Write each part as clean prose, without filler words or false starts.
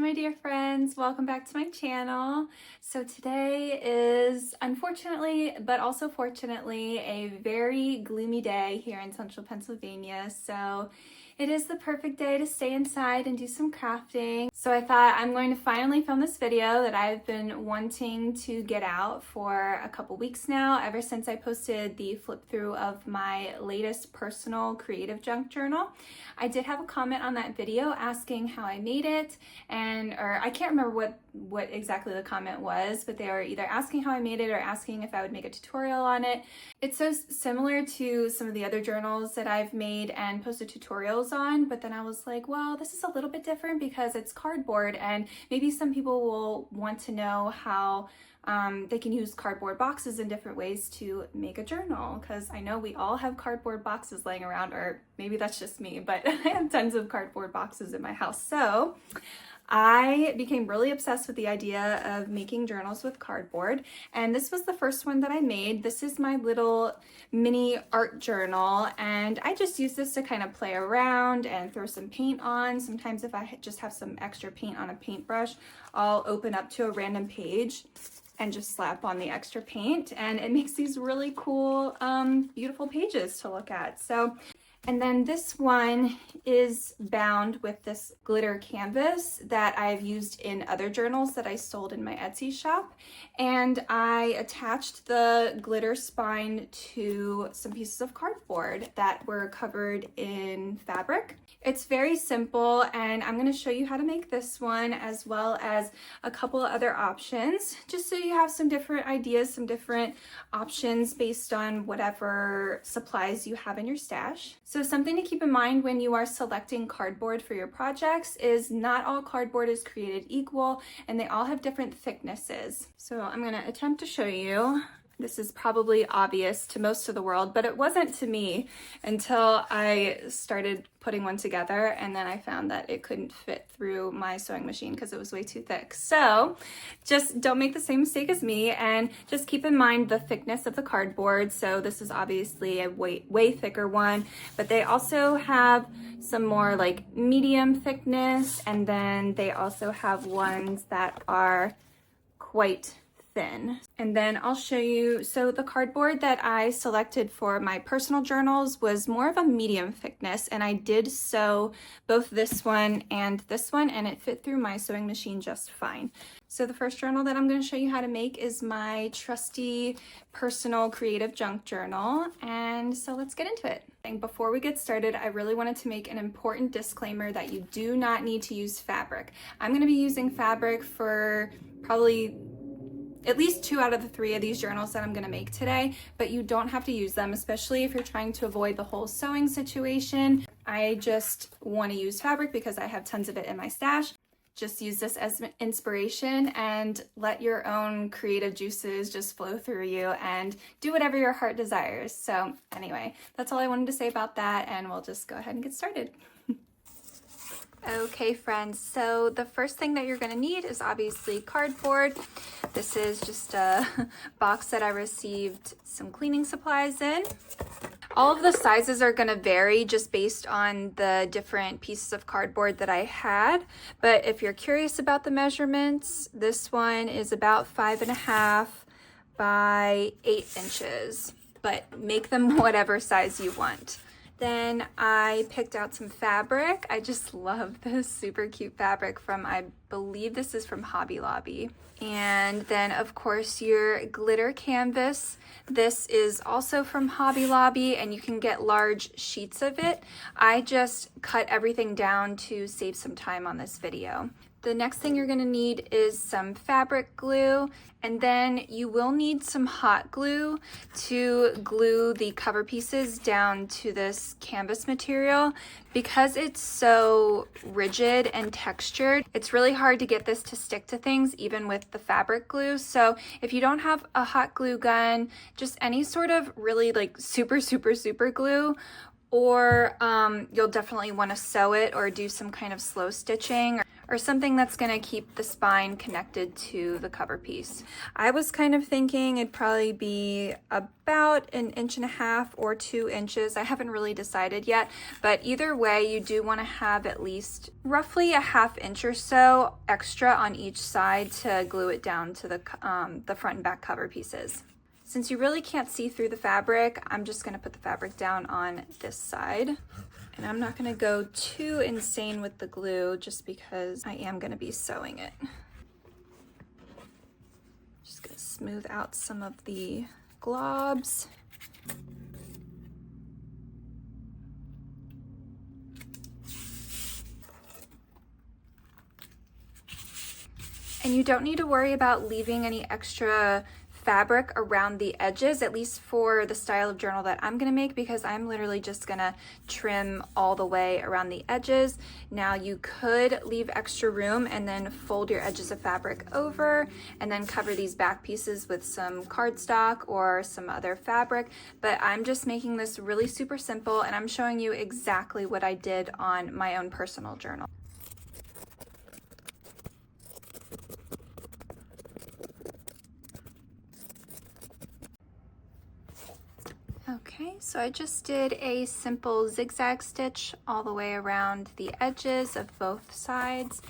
my dear friends, welcome back to my channel. So today is unfortunately, but also fortunately, a very gloomy day here in central Pennsylvania. So it is the perfect day to stay inside and do some crafting. So I thought I'm going to finally film this video that I've been wanting to get out for a couple weeks now, ever since I posted the flip through of my latest personal creative junk journal. I did have a comment on that video asking how I made it, or I can't remember what exactly the comment was, but they were either asking how I made it or asking if I would make a tutorial on it. It's so similar to some of the other journals that I've made and posted tutorials on, but then I was like, well, this is a little bit different because it's cardboard, and maybe some people will want to know how they can use cardboard boxes in different ways to make a journal, because I know we all have cardboard boxes laying around, or maybe that's just me, but I have tons of cardboard boxes in my house. So I became really obsessed with the idea of making journals with cardboard, and this was the first one that I made. This is my little mini art journal, and I just use this to kind of play around and throw some paint on. Sometimes if I just have some extra paint on a paintbrush, I'll open up to a random page and just slap on the extra paint, and it makes these really cool, beautiful pages to look at. And then this one is bound with this glitter canvas that I've used in other journals that I sold in my Etsy shop. And I attached the glitter spine to some pieces of cardboard that were covered in fabric. It's very simple, and I'm going to show you how to make this one as well as a couple of other options, just so you have some different ideas, some different options based on whatever supplies you have in your stash. So something to keep in mind when you are selecting cardboard for your projects is not all cardboard is created equal, and they all have different thicknesses. So I'm going to attempt to show you. This is probably obvious to most of the world, but it wasn't to me until I started putting one together, and then I found that it couldn't fit through my sewing machine because it was way too thick. So just don't make the same mistake as me, and just keep in mind the thickness of the cardboard. So this is obviously a way thicker one, but they also have some more like medium thickness, and then they also have ones that are quite thin. And then I'll show you, so the cardboard that I selected for my personal journals was more of a medium thickness, and I did sew both this one, and it fit through my sewing machine just fine. So the first journal that I'm going to show you how to make is my trusty personal creative junk journal, and so let's get into it. And before we get started, I really wanted to make an important disclaimer that you do not need to use fabric. I'm going to be using fabric for probably at least 2 out of the 3 of these journals that I'm going to make today, but you don't have to use them, especially if you're trying to avoid the whole sewing situation. I just want to use fabric because I have tons of it in my stash. Just use this as inspiration and let your own creative juices just flow through you and do whatever your heart desires. So anyway, that's all I wanted to say about that, and we'll just go ahead and get started. Okay friends, so the first thing that you're going to need is obviously cardboard. This is just a box that I received some cleaning supplies in. All of the sizes are going to vary just based on the different pieces of cardboard that I had, but if you're curious about the measurements, this one is about 5.5 by 8 inches, but make them whatever size you want. Then I picked out some fabric. I just love this super cute fabric from, I believe this is from Hobby Lobby. And then of course your glitter canvas. This is also from Hobby Lobby, and you can get large sheets of it. I just cut everything down to save some time on this video. The next thing you're going to need is some fabric glue, and then you will need some hot glue to glue the cover pieces down to this canvas material. Because it's so rigid and textured, it's really hard to get this to stick to things even with the fabric glue. So if you don't have a hot glue gun, just any sort of really like super glue, or you'll definitely want to sew it or do some kind of slow stitching, or something that's gonna keep the spine connected to the cover piece. I was kind of thinking it'd probably be about 1.5 or 2 inches. I haven't really decided yet, but either way, you do wanna have at least roughly a 1/2 inch or so extra on each side to glue it down to the front and back cover pieces. Since you really can't see through the fabric, I'm just gonna put the fabric down on this side. And I'm not gonna go too insane with the glue just because I am gonna be sewing it. Just gonna smooth out some of the globs. And you don't need to worry about leaving any extra fabric around the edges, at least for the style of journal that I'm gonna make, because I'm literally just gonna trim all the way around the edges. Now you could leave extra room and then fold your edges of fabric over and then cover these back pieces with some cardstock or some other fabric, but I'm just making this really super simple and I'm showing you exactly what I did on my own personal journal. Okay, so I just did a simple zigzag stitch all the way around the edges of both sides.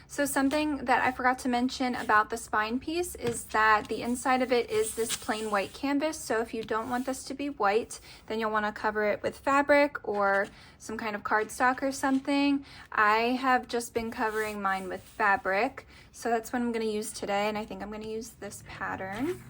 So something that I forgot to mention about the spine piece is that the inside of it is this plain white canvas. So if you don't want this to be white, then you'll want to cover it with fabric or some kind of cardstock or something. I have just been covering mine with fabric. So that's what I'm going to use today. And I think I'm going to use this pattern.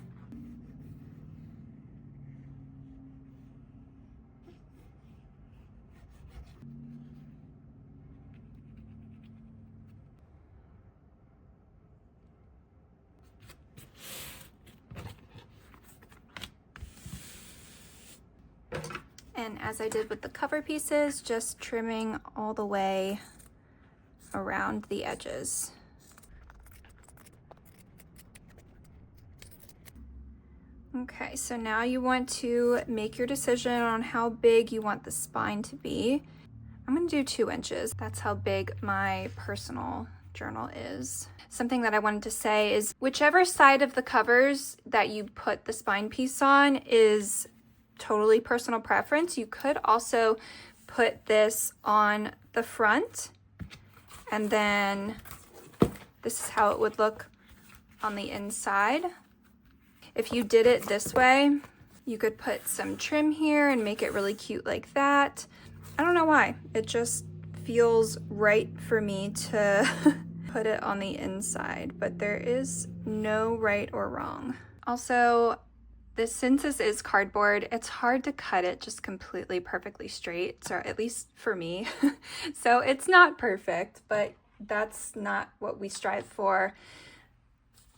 And as I did with the cover pieces, just trimming all the way around the edges. Okay, so now you want to make your decision on how big you want the spine to be. I'm gonna do 2 inches. That's how big my personal journal is. Something that I wanted to say is whichever side of the covers that you put the spine piece on is totally personal preference. You could also put this on the front, and then this is how it would look on the inside. If you did it this way, you could put some trim here and make it really cute like that. I don't know why, it just feels right for me to put it on the inside, but there is no right or wrong. Also, since this is cardboard, it's hard to cut it just completely perfectly straight, so at least for me. So it's not perfect, but that's not what we strive for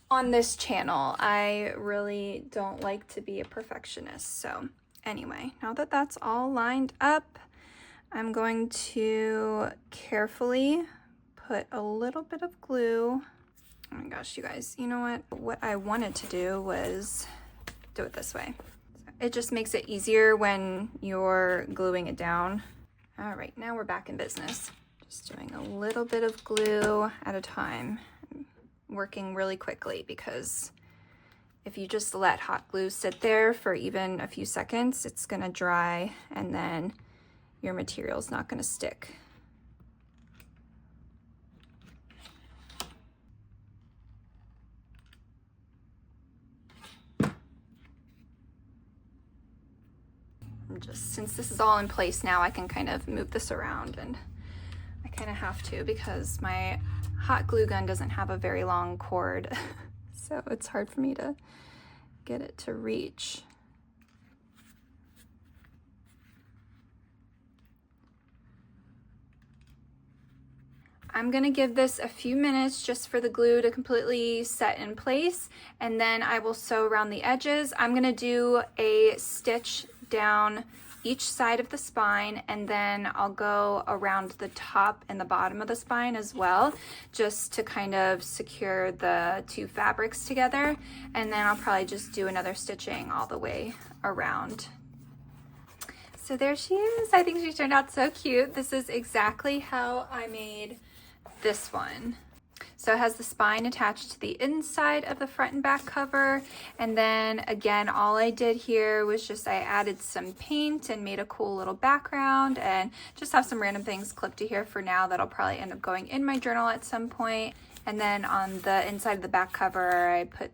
on this channel. I really don't like to be a perfectionist. So anyway, now that that's all lined up, I'm going to carefully put a little bit of glue. Oh my gosh, you guys, you know what? What I wanted to do was do it this way. It just makes it easier when you're gluing it down. All right, now we're back in business. Just doing a little bit of glue at a time, working really quickly, because if you just let hot glue sit there for even a few seconds, it's gonna dry and then your material's not gonna stick. Just since this is all in place now, I can kind of move this around, and I kind of have to because my hot glue gun doesn't have a very long cord, so it's hard for me to get it to reach. I'm gonna give this a few minutes just for the glue to completely set in place, and then I will sew around the edges. I'm gonna do a stitch down each side of the spine, and then I'll go around the top and the bottom of the spine as well, just to kind of secure the two fabrics together. And then I'll probably just do another stitching all the way around. So there she is. I think she turned out so cute. This is exactly how I made this one. So it has the spine attached to the inside of the front and back cover. And then again, all I did here was just I added some paint and made a cool little background and just have some random things clipped to here for now that'll probably end up going in my journal at some point. And then on the inside of the back cover, I put,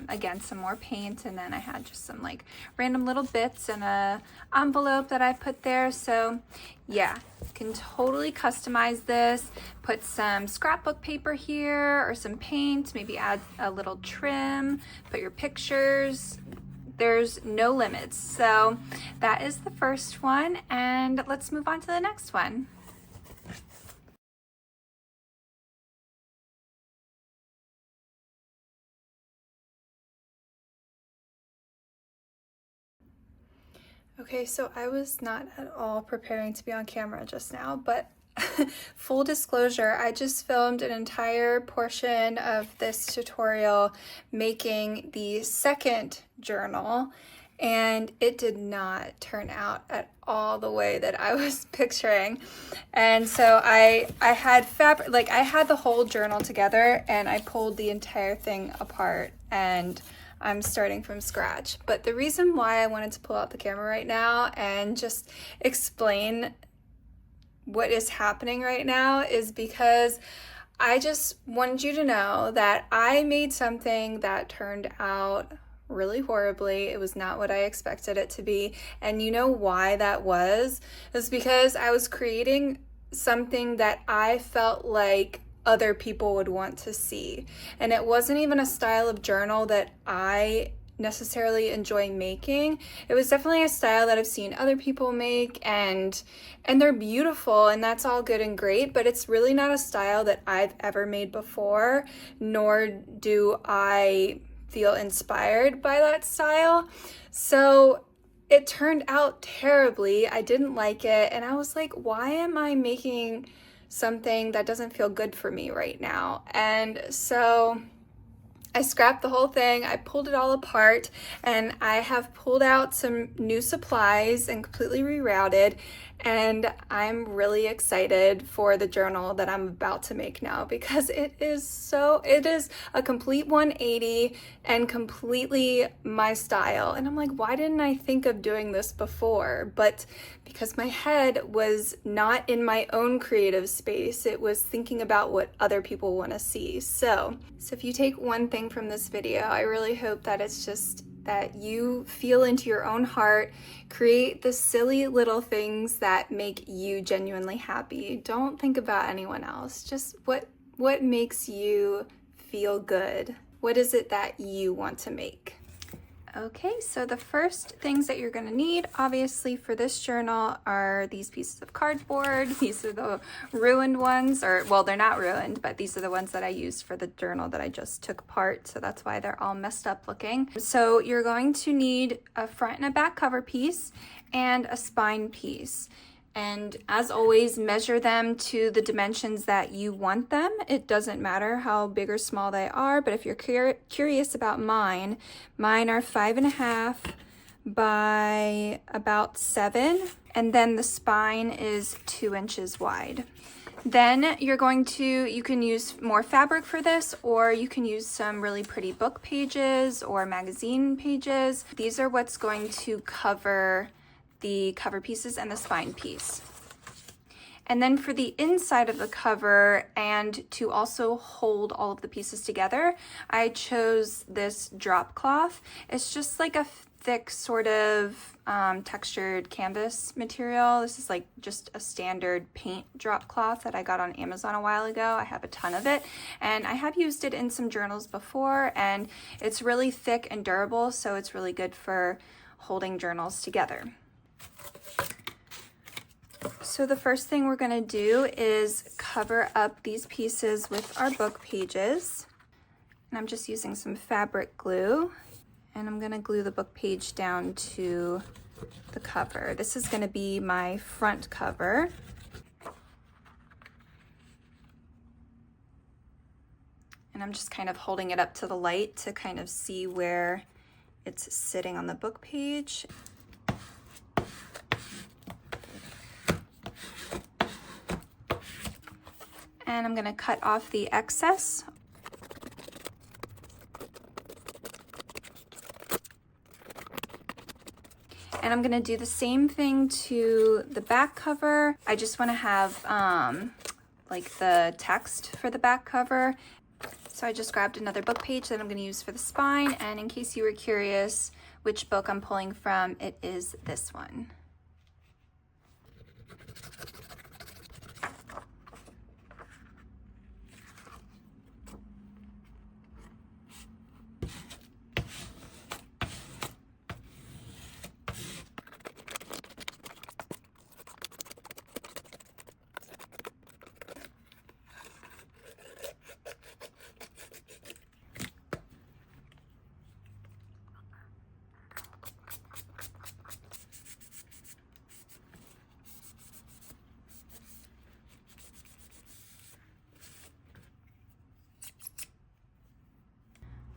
again, some more paint, and then I had just some like random little bits in a envelope that I put there. So yeah, you can totally customize this. Put some scrapbook paper here or some paint, maybe add a little trim, put your pictures. There's no limits. So that is the first one, and let's move on to the next one. Okay, so I was not at all preparing to be on camera just now, but full disclosure, I just filmed an entire portion of this tutorial making the second journal, and it did not turn out at all the way that I was picturing. And so I had I had the whole journal together and I pulled the entire thing apart, and I'm starting from scratch. But the reason why I wanted to pull out the camera right now and just explain what is happening right now is because I just wanted you to know that I made something that turned out really horribly. It was not what I expected it to be. And you know why that was? It was because I was creating something that I felt like other people would want to see. And it wasn't even a style of journal that I necessarily enjoy making. It was definitely a style that I've seen other people make, and they're beautiful, and that's all good and great, but it's really not a style that I've ever made before, nor do I feel inspired by that style. So it turned out terribly. I didn't like it, and I was like, why am I making something that doesn't feel good for me right now? And so I scrapped the whole thing. I pulled it all apart, and I have pulled out some new supplies and completely rerouted, and I'm really excited for the journal that I'm about to make now, because it is a complete 180 and completely my style. And I'm like, why didn't I think of doing this before? But because my head was not in my own creative space, it was thinking about what other people want to see. So if you take one thing from this video, I really hope that it's just that you feel into your own heart, create the silly little things that make you genuinely happy. Don't think about anyone else. Just what makes you feel good? What is it that you want to make? Okay, so the first things that you're gonna need, obviously, for this journal are these pieces of cardboard. These are the ruined ones, or, well, they're not ruined, but these are the ones that I used for the journal that I just took apart, so that's why they're all messed up looking. So you're going to need a front and a back cover piece and a spine piece. And as always, measure them to the dimensions that you want them. It doesn't matter how big or small they are, but if you're curious about mine are 5.5 by about 7, and then the spine is 2 inches wide. Then you can use more fabric for this, or you can use some really pretty book pages or magazine pages. These are what's going to cover the cover pieces and the spine piece. And then for the inside of the cover, and to also hold all of the pieces together, I chose this drop cloth. It's just like a thick sort of textured canvas material. This is like just a standard paint drop cloth that I got on Amazon a while ago. I have a ton of it, and I have used it in some journals before, and it's really thick and durable, so it's really good for holding journals together. So the first thing we're going to do is cover up these pieces with our book pages. And I'm just using some fabric glue, and I'm going to glue the book page down to the cover. This is going to be my front cover. And I'm just kind of holding it up to the light to kind of see where it's sitting on the book page. And I'm gonna cut off the excess. And I'm gonna do the same thing to the back cover. I just wanna have like the text for the back cover. So I just grabbed another book page that I'm gonna use for the spine. And in case you were curious which book I'm pulling from, it is this one.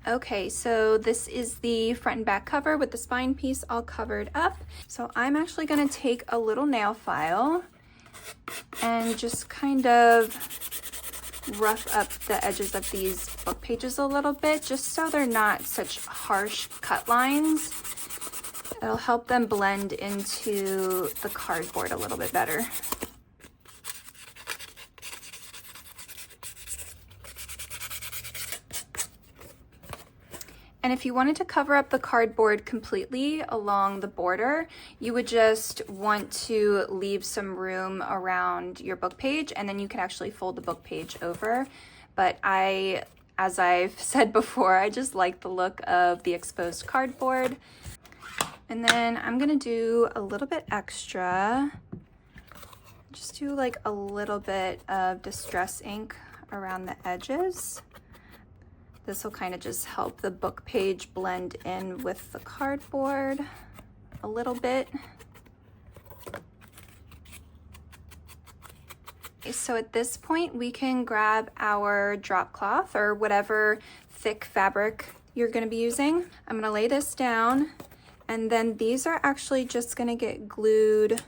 Okay, so this is the front and back cover with the spine piece all covered up. So I'm actually gonna take a little nail file and just kind of rough up the edges of these book pages a little bit, just so they're not such harsh cut lines. It'll help them blend into the cardboard a little bit better. And if you wanted to cover up the cardboard completely along the border, you would just want to leave some room around your book page, and then you can actually fold the book page over. But as I've said before, I just like the look of the exposed cardboard. And then I'm gonna do a little bit extra. Just do like a little bit of distress ink around the edges. This will kind of just help the book page blend in with the cardboard a little bit. Okay, so at this point, we can grab our drop cloth or whatever thick fabric you're gonna be using. I'm gonna lay this down, and then these are actually just gonna get glued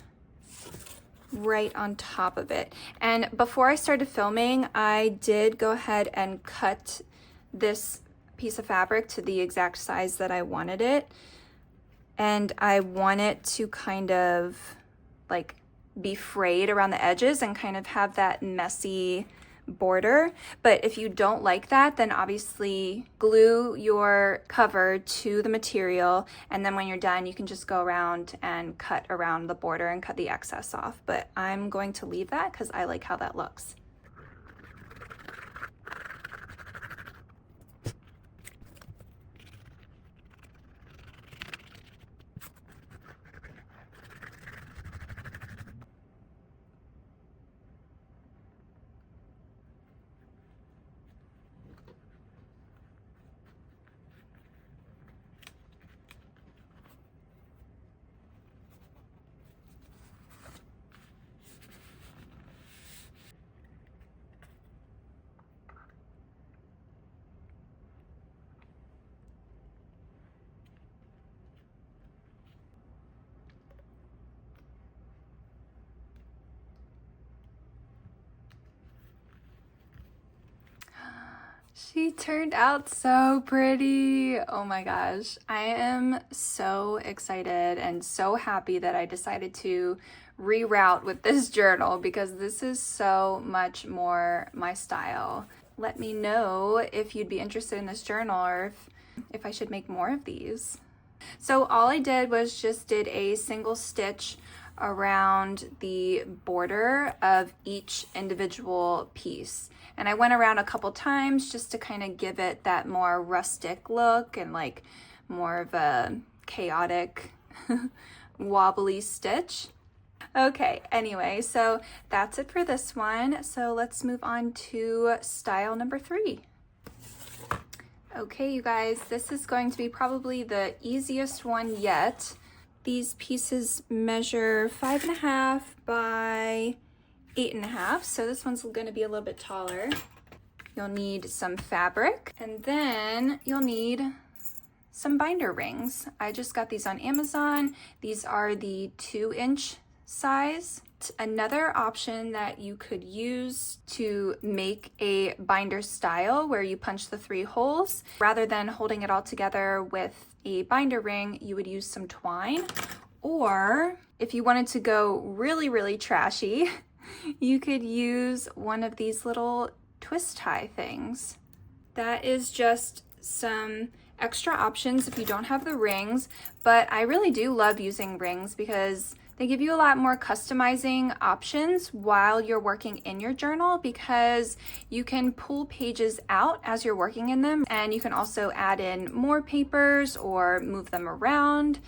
right on top of it. And before I started filming, I did go ahead and cut this piece of fabric to the exact size that I wanted it. And I want it to kind of like be frayed around the edges and kind of have that messy border. But if you don't like that, then obviously glue your cover to the material, and then when you're done, you can just go around and cut around the border and cut the excess off. But I'm going to leave that because I like how that looks. She turned out so pretty. Oh my gosh. I am so excited and so happy that I decided to reroute with this journal because this is so much more my style. Let me know if you'd be interested in this journal or if I should make more of these. So all I did was just did a single stitch around the border of each individual piece. And I went around a couple times just to kind of give it that more rustic look and like more of a chaotic wobbly stitch. Okay, anyway, so that's it for this one. So let's move on to style number 3. Okay, you guys, this is going to be probably the easiest one yet. These pieces measure 5.5 by 8.5, so this one's going to be a little bit taller. You'll need some fabric, and then you'll need some binder rings. I just got these on Amazon. These are the 2-inch size. Another option that you could use to make a binder style where you punch the 3 holes, rather than holding it all together with a binder ring, you would use some twine. Or if you wanted to go really, really trashy, you could use one of these little twist tie things. That is just some extra options if you don't have the rings, but I really do love using rings because they give you a lot more customizing options while you're working in your journal, because you can pull pages out as you're working in them, and you can also add in more papers or move them around.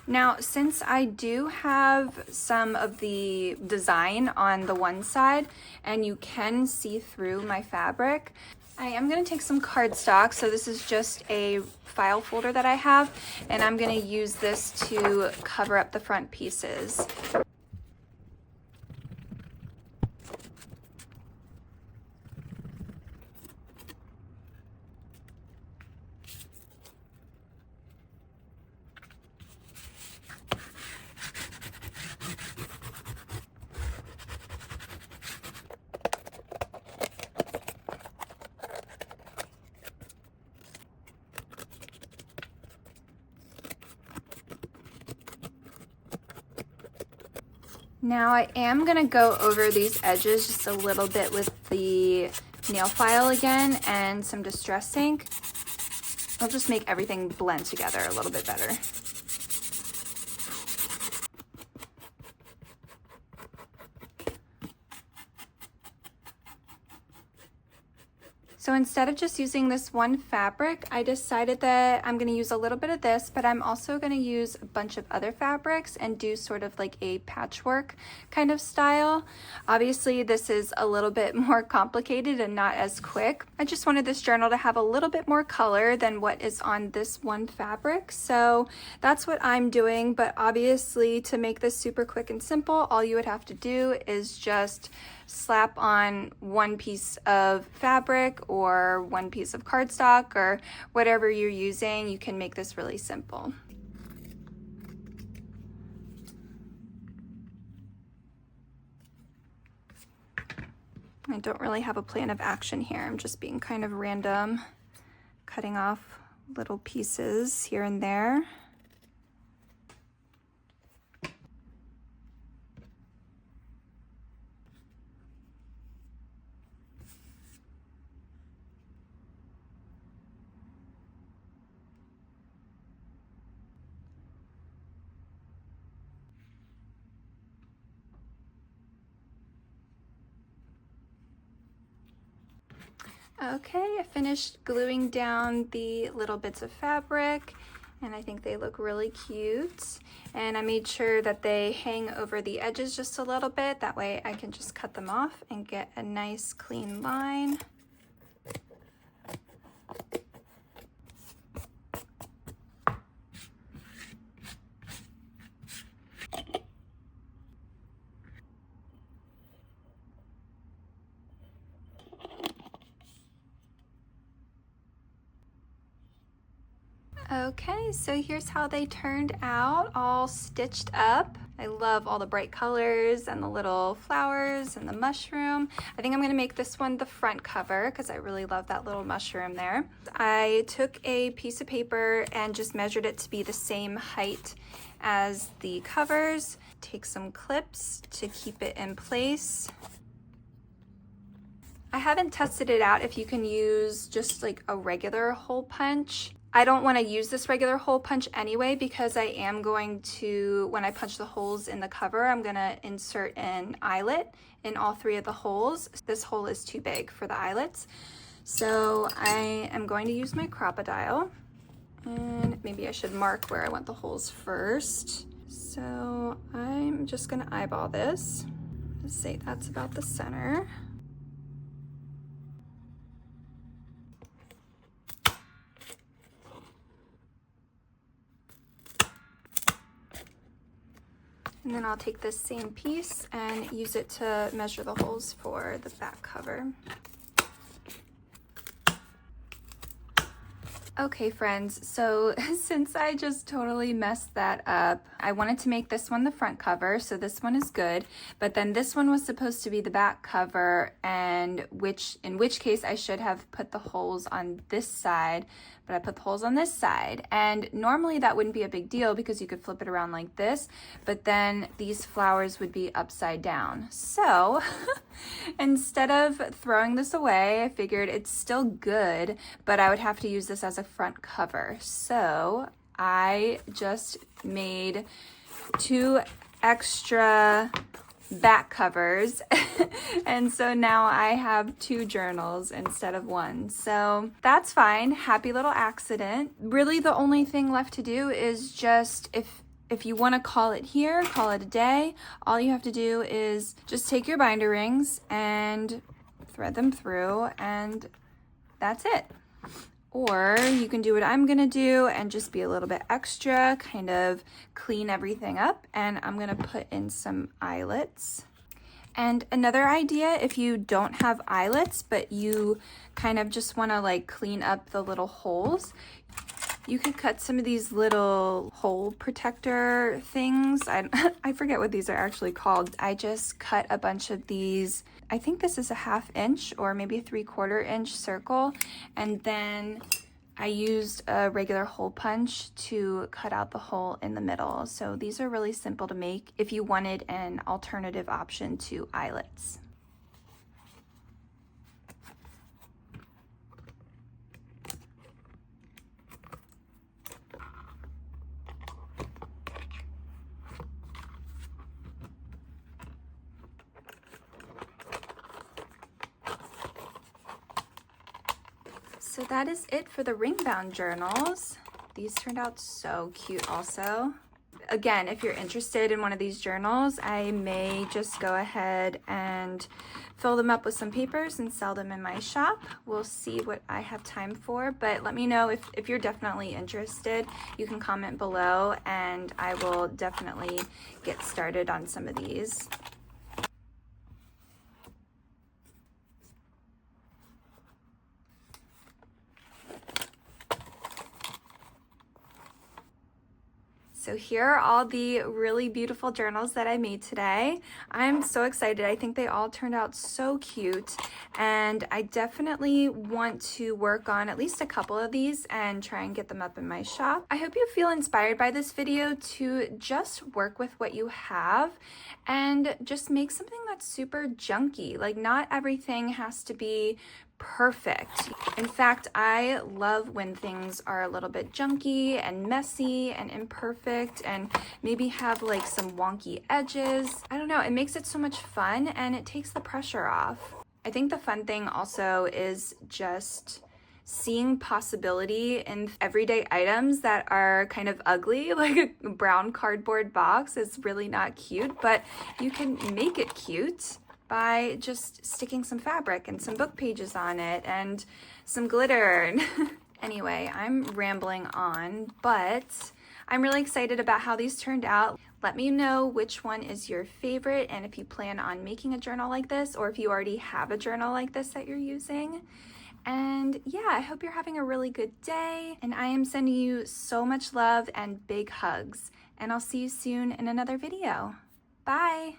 Now, since I do have some of the design on the one side and you can see through my fabric, I am going to take some cardstock. So this is just a file folder that I have, and I'm going to use this to cover up the front pieces. Now I am going to go over these edges just a little bit with the nail file again and some Distress ink. I'll just make everything blend together a little bit better. So instead of just using this one fabric, I decided that I'm going to use a little bit of this, but I'm also going to use a bunch of other fabrics and do sort of like a patchwork kind of style. Obviously, this is a little bit more complicated and not as quick. I just wanted this journal to have a little bit more color than what is on this one fabric. So that's what I'm doing. But obviously, to make this super quick and simple, all you would have to do is just slap on one piece of fabric or one piece of cardstock or whatever you're using. You can make this really simple. I don't really have a plan of action here. I'm just being kind of random, cutting off little pieces here and there. Okay, I finished gluing down the little bits of fabric, and I think they look really cute. And I made sure that they hang over the edges just a little bit. That way I can just cut them off and get a nice clean line. Okay, so here's how they turned out, all stitched up. I love all the bright colors and the little flowers and the mushroom. I think I'm gonna make this one the front cover because I really love that little mushroom there. I took a piece of paper and just measured it to be the same height as the covers. Take some clips to keep it in place. I haven't tested it out if you can use just like a regular hole punch. I don't want to use this regular hole punch anyway because I am going to, when I punch the holes in the cover, I'm going to insert an eyelet in all 3 of the holes. This hole is too big for the eyelets. So I am going to use my crocodile, and maybe I should mark where I want the holes first. So I'm just going to eyeball this. Let's say that's about the center. And then I'll take this same piece and use it to measure the holes for the back cover. Okay friends, so since I just totally messed that up, I wanted to make this one the front cover, so this one is good, but then this one was supposed to be the back cover, and in which case I should have put the holes on this side, but I put the holes on this side. And normally that wouldn't be a big deal because you could flip it around like this, but then these flowers would be upside down. So instead of throwing this away, I figured it's still good, but I would have to use this as a front cover. So I just made 2 extra back covers and so now I have 2 journals instead of 1, so that's fine. Happy little accident. Really the only thing left to do is just, if you want to call it here, call it a day, all you have to do is just take your binder rings and thread them through, and that's it. Or you can do what I'm gonna do and just be a little bit extra, kind of clean everything up, and I'm gonna put in some eyelets. And another idea, if you don't have eyelets, but you kind of just wanna like clean up the little holes, you could cut some of these little hole protector things. I forget what these are actually called. I just cut a bunch of these. I think this is a 1/2 inch or maybe a 3/4 inch circle. And then I used a regular hole punch to cut out the hole in the middle. So these are really simple to make if you wanted an alternative option to eyelets. So that is it for the ring-bound journals. These turned out so cute also. Again, if you're interested in one of these journals, I may just go ahead and fill them up with some papers and sell them in my shop. We'll see what I have time for, but let me know if you're definitely interested. You can comment below and I will definitely get started on some of these. So here are all the really beautiful journals that I made today. I'm so excited. I think they all turned out so cute, and I definitely want to work on at least a couple of these and try and get them up in my shop. I hope you feel inspired by this video to just work with what you have and just make something that's super junky. Like, not everything has to be perfect. In fact, I love when things are a little bit junky and messy and imperfect and maybe have like some wonky edges. I don't know, it makes it so much fun and it takes the pressure off. I think the fun thing also is just seeing possibility in everyday items that are kind of ugly. Like a brown cardboard box is really not cute, but you can make it cute by just sticking some fabric and some book pages on it and some glitter. Anyway, I'm rambling on, but I'm really excited about how these turned out. Let me know which one is your favorite and if you plan on making a journal like this or if you already have a journal like this that you're using. And yeah, I hope you're having a really good day, and I am sending you so much love and big hugs, and I'll see you soon in another video. Bye!